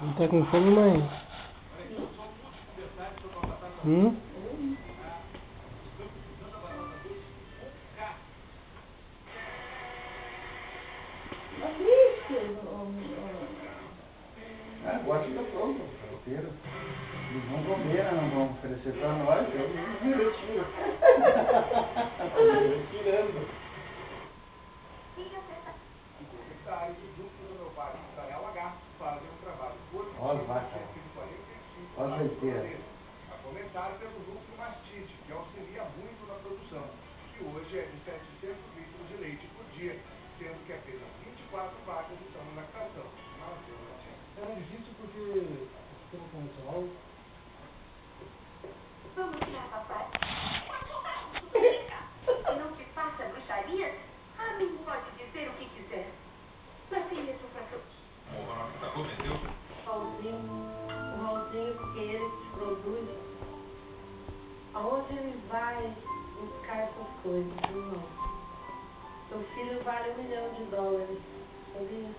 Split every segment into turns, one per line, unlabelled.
Não tá com fome, mãe?
Agora fica pronto, roteiro. Eles vão comer, não vão oferecer pra nós, eu me retiro. Tirando.
Secretário do grupo do meu pai, Israel H, fazem um trabalho
Olha as vacas. Olha as leiteiras.
a comentar pelo lucro mastite, que auxilia muito na produção, que hoje é de 700 litros de leite por dia, sendo que apenas 24 vacas estão na lactação.
É difícil porque o sistema convencional.
Vamos lá, papai. Não te faça bruxaria? A mim pode dizer o que quiser. Mas tem isso pra todos.
O Raulzinho, porque ele te produz. Aonde ele vai buscar essas coisas, irmão? Seu filho vale $1 milhão, sabia?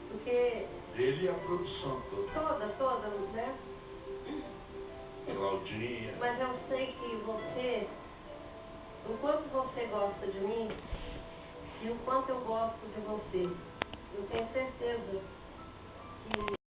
Porque...
Ele e a produção toda.
Toda, né?
Claudinha.
Mas eu sei que você, o quanto você gosta de mim e o quanto eu gosto de você, eu tenho certeza que